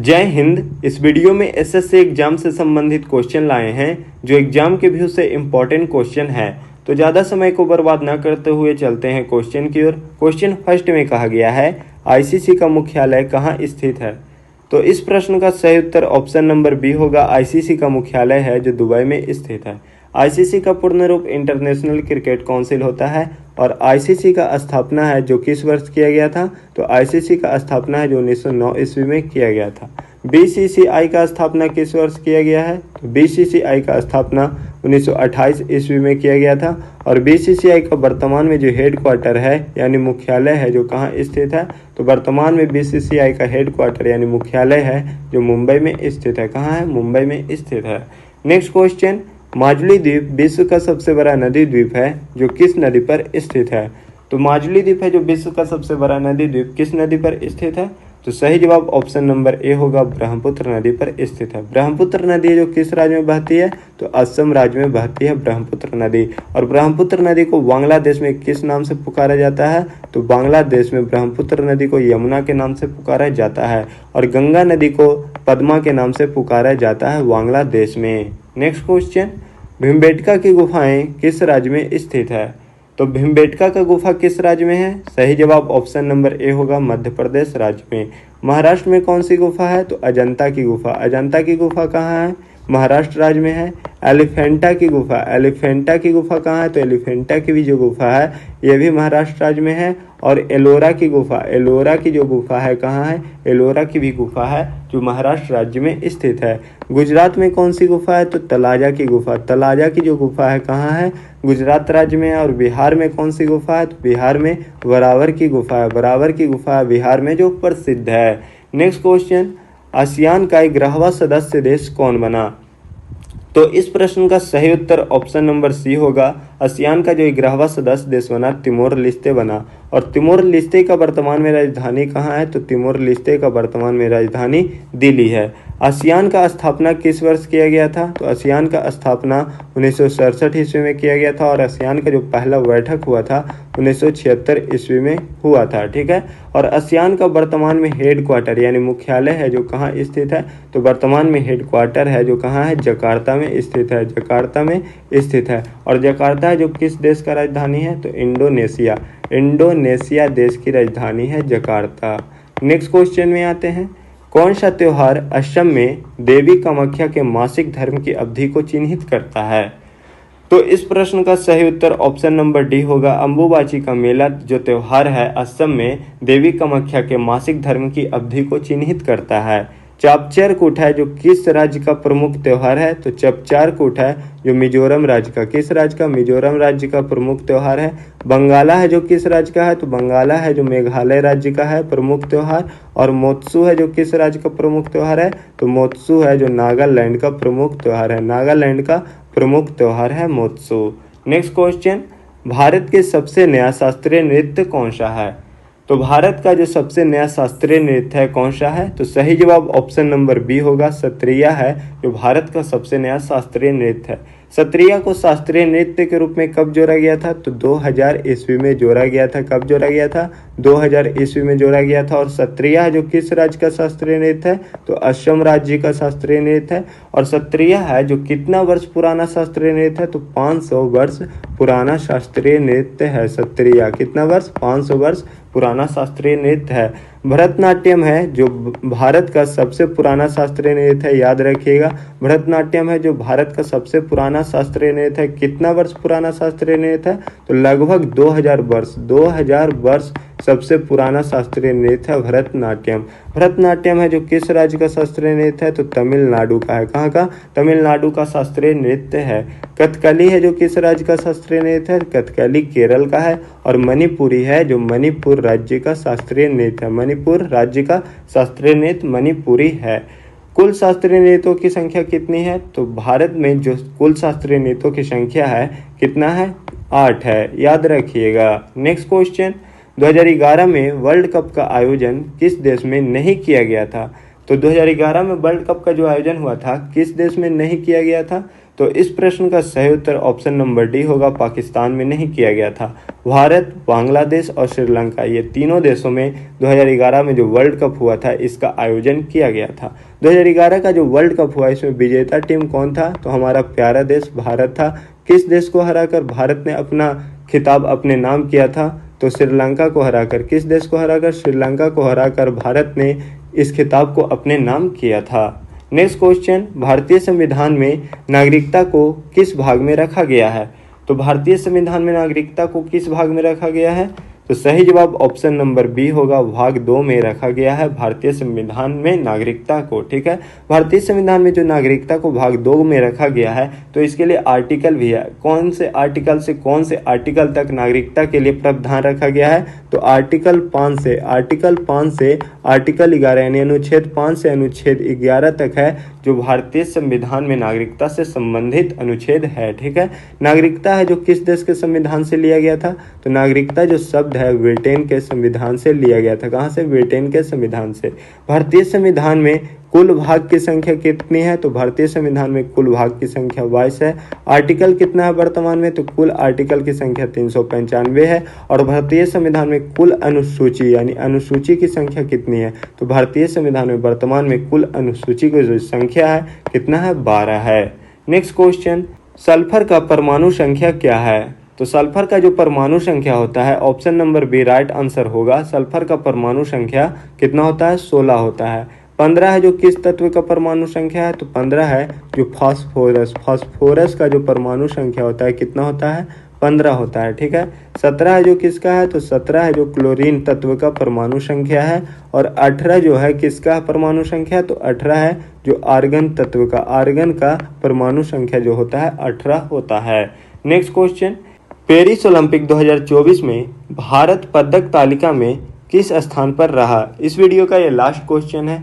जय हिंद। इस वीडियो में एसएससी एग्जाम से संबंधित क्वेश्चन लाए हैं जो एग्जाम के व्यू से इम्पोर्टेंट क्वेश्चन है। तो ज़्यादा समय को बर्बाद न करते हुए चलते हैं क्वेश्चन की ओर। क्वेश्चन फर्स्ट में कहा गया है आईसीसी का मुख्यालय कहाँ स्थित है। तो इस प्रश्न का सही उत्तर ऑप्शन नंबर बी होगा। आईसीसी का मुख्यालय है जो दुबई में स्थित है। आईसीसी का पूर्ण रूप इंटरनेशनल क्रिकेट काउंसिल होता है और आईसीसी का स्थापना है जो किस वर्ष किया गया था। तो आईसीसी का स्थापना है जो 1909 ईस्वी में किया गया था। बीसीसीआई का स्थापना किस वर्ष किया गया है। तो बीसीसीआई का स्थापना 1928 ईस्वी में किया गया था और बीसीसीआई का वर्तमान में जो हेड क्वार्टर है यानी मुख्यालय है जो कहाँ स्थित है। तो वर्तमान में बीसीसीआई का हेड क्वार्टर यानी मुख्यालय है जो मुंबई में स्थित है। कहाँ है? मुंबई में स्थित है। नेक्स्ट क्वेश्चन, माजुली द्वीप विश्व का सबसे बड़ा नदी द्वीप है जो किस नदी पर स्थित है। तो माजुली द्वीप है जो विश्व का सबसे बड़ा नदी द्वीप किस नदी पर स्थित है। तो सही जवाब ऑप्शन नंबर ए होगा, ब्रह्मपुत्र नदी पर स्थित है। ब्रह्मपुत्र नदी जो किस राज्य में बहती है। तो असम राज्य में बहती है ब्रह्मपुत्र नदी। और ब्रह्मपुत्र नदी को बांग्लादेश में किस नाम से पुकारा जाता है। तो बांग्लादेश में ब्रह्मपुत्र नदी को यमुना के नाम से पुकारा जाता है और गंगा नदी को पद्मा के नाम से पुकारा जाता है बांग्लादेश में। नेक्स्ट क्वेश्चन, भीमबेटका की गुफाएं किस राज्य में स्थित है। तो भीमबेटका का गुफा किस राज्य में है। सही जवाब ऑप्शन नंबर ए होगा, मध्य प्रदेश राज्य में। महाराष्ट्र में कौन सी गुफा है। तो अजंता की गुफा। अजंता की गुफा कहाँ है। महाराष्ट्र राज्य में है। एलिफेंटा की गुफा। एलिफेंटा की गुफा कहाँ है। तो एलिफेंटा की भी जो गुफा है ये भी महाराष्ट्र राज्य में है। और एलोरा की गुफा, एलोरा की जो गुफा है कहाँ है। एलोरा की भी गुफा है जो महाराष्ट्र राज्य में स्थित है। गुजरात में कौन सी गुफा है। तो तलाजा की गुफा। तलाजा की जो गुफा है कहाँ है। गुजरात राज्य में है। और बिहार में कौन सी गुफा है। तो बिहार में वरावर की गुफा है। वरावर की गुफा बिहार में जो प्रसिद्ध है। नेक्स्ट क्वेश्चन, आसियान का 11वां सदस्य देश कौन बना। तो इस प्रश्न का सही उत्तर ऑप्शन नंबर सी होगा। आसियान का जो 11वां सदस्य देश बना तिमोर लिस्ते बना। और तिमोर लिस्ते का वर्तमान में राजधानी कहाँ है। तो तिमोर लिस्ते का वर्तमान में राजधानी दिल्ली है। आसियान का स्थापना किस वर्ष किया गया था। तो आसियान का स्थापना 1967 ईस्वी में किया गया था और आसियान का जो पहला बैठक हुआ था 1976 ईस्वी में हुआ था। ठीक है। और आसियान का वर्तमान में हेड क्वार्टर यानी मुख्यालय है जो कहाँ स्थित है। तो वर्तमान में हेड क्वार्टर है जो कहाँ है। जकार्ता में स्थित है। जकार्ता में स्थित है। और जकार्ता जो किस देश का राजधानी है। तो इंडोनेशिया। इंडोनेशिया देश की राजधानी है जकार्ता। नेक्स्ट क्वेश्चन में आते हैं, कौन सा त्योहार असम में देवी कामाख्या के मासिक धर्म की अवधि को चिन्हित करता है। तो इस प्रश्न का सही उत्तर ऑप्शन नंबर डी होगा। अम्बुबाची का मेला जो त्योहार है असम में देवी कामाख्या के मासिक धर्म की अवधि को चिन्हित करता है। चापचार कूट है जो किस राज्य का प्रमुख त्योहार है। तो चापचार कूट है जो मिजोरम राज्य का, किस राज्य का। मिजोरम राज्य का प्रमुख त्योहार है। बंगाला है जो किस राज्य का है। तो बंगाला है जो मेघालय राज्य का है प्रमुख त्योहार। और मोत्सू है जो किस राज्य का प्रमुख त्योहार है। तो मोत्सू है जो नागालैंड का प्रमुख त्योहार है। नागालैंड का प्रमुख त्योहार है मोत्सू। नेक्स्ट क्वेश्चन, भारत के सबसे नया शास्त्रीय नृत्य कौन सा है। तो भारत का जो सबसे नया शास्त्रीय नृत्य है कौन सा है। तो सही जवाब ऑप्शन नंबर बी होगा, सत्रिया है जो भारत का सबसे नया शास्त्रीय नृत्य है। सत्रिया को शास्त्रीय नृत्य के रूप में कब जोड़ा गया था। तो 2000 ईस्वी में जोड़ा गया था। कब जोड़ा गया था। 2000 ईस्वी में जोड़ा गया था। और सत्रिया जो किस राज्य का शास्त्रीय नृत्य है। तो असम राज्य का शास्त्रीय नृत्य है। और सत्रिया है जो कितना वर्ष पुराना शास्त्रीय नृत्य है। तो 500 वर्ष पुराना शास्त्रीय नृत्य है सत्रिया। कितना वर्ष। 500 वर्ष पुराना शास्त्रीय नृत्य है। भरतनाट्यम है जो भारत का सबसे पुराना शास्त्रीय नृत्य है, याद रखिएगा। भरतनाट्यम है जो भारत का सबसे पुराना शास्त्रीय नृत्य है। कितना वर्ष पुराना शास्त्रीय नृत्य है। तो लगभग 2000 वर्ष। 2000 वर्ष सबसे पुराना शास्त्रीय नृत्य है भरतनाट्यम। भरतनाट्यम है जो किस राज्य का शास्त्रीय नृत्य है। तो तमिलनाडु का है। कहाँ का। तमिलनाडु का शास्त्रीय नृत्य है। कथकली है जो किस राज्य का शास्त्रीय नृत्य है। कथकली केरल का है। और मणिपुरी है जो मणिपुर राज्य का शास्त्रीय नृत्य है। मणिपुर राज्य का शास्त्रीय नृत्य मणिपुरी है। कुल शास्त्रीय नृत्यों की संख्या कितनी है। तो भारत में जो कुल शास्त्रीय नृत्यों की संख्या है कितना है। 8 है, याद रखिएगा। नेक्स्ट क्वेश्चन, 2011 में वर्ल्ड कप का आयोजन किस देश में नहीं किया गया था। तो 2011 में वर्ल्ड कप का जो आयोजन हुआ था किस देश में नहीं किया गया था। तो इस प्रश्न का सही उत्तर ऑप्शन नंबर डी होगा, पाकिस्तान में नहीं किया गया था। भारत, बांग्लादेश और श्रीलंका, ये तीनों देशों में 2011 में जो वर्ल्ड कप हुआ था इसका आयोजन किया गया था। 2011 का जो वर्ल्ड कप हुआ इसमें विजेता टीम कौन था? तो हमारा प्यारा देश भारत था। किस देश को हराकर भारत ने अपना खिताब अपने नाम किया था? तो श्रीलंका को हराकर। किस देश को हराकर? श्रीलंका को हराकर भारत ने इस खिताब को अपने नाम किया था। नेक्स्ट क्वेश्चन, भारतीय संविधान में नागरिकता को किस भाग में रखा गया है? तो भारतीय संविधान में नागरिकता को किस भाग में रखा गया है? तो सही जवाब ऑप्शन नंबर बी होगा, भाग 2 में रखा गया है भारतीय संविधान में नागरिकता को। ठीक है, भारतीय संविधान में जो नागरिकता को भाग 2 में रखा गया है तो इसके लिए आर्टिकल भी है। कौन से आर्टिकल से कौन से आर्टिकल तक नागरिकता के लिए प्रावधान रखा गया है? तो आर्टिकल 5 से आर्टिकल 11 यानी अनुच्छेद 5 से अनुच्छेद 11 तक है जो भारतीय संविधान में नागरिकता से संबंधित अनुच्छेद है। ठीक है, नागरिकता है जो किस देश के संविधान से लिया गया था? तो नागरिकता जो शब्द है ब्रिटेन के संविधान से लिया गया था। कहाँ से? ब्रिटेन के संविधान से। भारतीय संविधान में कुल भाग की संख्या कितनी है? तो भारतीय संविधान में कुल भाग की संख्या 22 है। आर्टिकल कितना है वर्तमान में? तो कुल आर्टिकल की संख्या 395 है। और भारतीय संविधान में कुल अनुसूची यानी अनुसूची की संख्या कितनी है? तो भारतीय संविधान में वर्तमान में कुल अनुसूची की जो संख्या है कितना है? 12 है। नेक्स्ट क्वेश्चन, सल्फर का परमाणु संख्या क्या है? तो सल्फर का जो परमाणु संख्या होता है option number B right answer होगा। सल्फर का परमाणु संख्या कितना होता है? 16 होता है। 15 है जो किस तत्व का परमाणु संख्या है? तो 15 है जो फास्फोरस का जो परमाणु संख्या होता है कितना होता है? 15 होता है। ठीक है, 17 है जो किसका है? तो 17 है जो क्लोरीन तत्व का परमाणु संख्या है। और 18 जो है किसका परमाणु संख्या? तो 18 है जो आर्गन तत्व का, आर्गन का परमाणु संख्या जो होता है 18 होता है। नेक्स्ट क्वेश्चन, पेरिस ओलंपिक 2024 में भारत पदक तालिका में किस स्थान पर रहा? इस वीडियो का ये लास्ट क्वेश्चन है।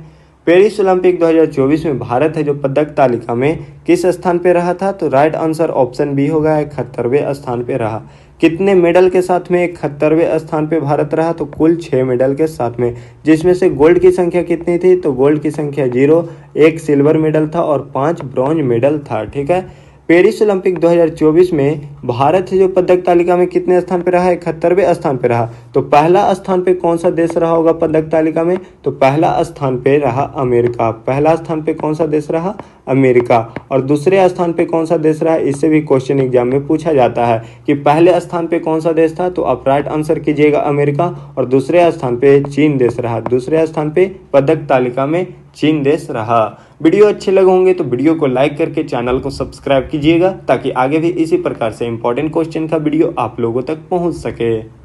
पेरिस ओलंपिक 2024 में भारत है जो पदक तालिका में किस स्थान पे रहा था? तो राइट आंसर ऑप्शन बी होगा, 71वें स्थान पे रहा। कितने मेडल के साथ में 71वें स्थान पे भारत रहा? तो कुल 6 मेडल के साथ में, जिसमें से गोल्ड की संख्या कितनी थी? तो गोल्ड की संख्या 0, 1 सिल्वर मेडल था और 5 ब्रॉन्ज मेडल था। ठीक है, पेरिस ओलंपिक 2024 में भारत जो पदक तालिका में कितने स्थान पे रहा? 71वें स्थान पे रहा। तो पहला स्थान पे कौन सा देश रहा होगा पदक तालिका में? तो पहला स्थान पे रहा अमेरिका। पहला स्थान पे कौन सा देश रहा? अमेरिका। और दूसरे स्थान पे कौन सा देश रहा? इससे भी क्वेश्चन एग्जाम में पूछा जाता है कि पहले स्थान पे कौन सा देश था? तो आप राइट आंसर कीजिएगा अमेरिका। और दूसरे स्थान पे चीन देश रहा। दूसरे स्थान पे पदक तालिका में चीन देश रहा। वीडियो अच्छे लगे होंगे तो वीडियो को लाइक करके चैनल को सब्सक्राइब कीजिएगा ताकि आगे भी इसी प्रकार से इंपॉर्टेंट क्वेश्चन का वीडियो आप लोगों तक पहुंच सके।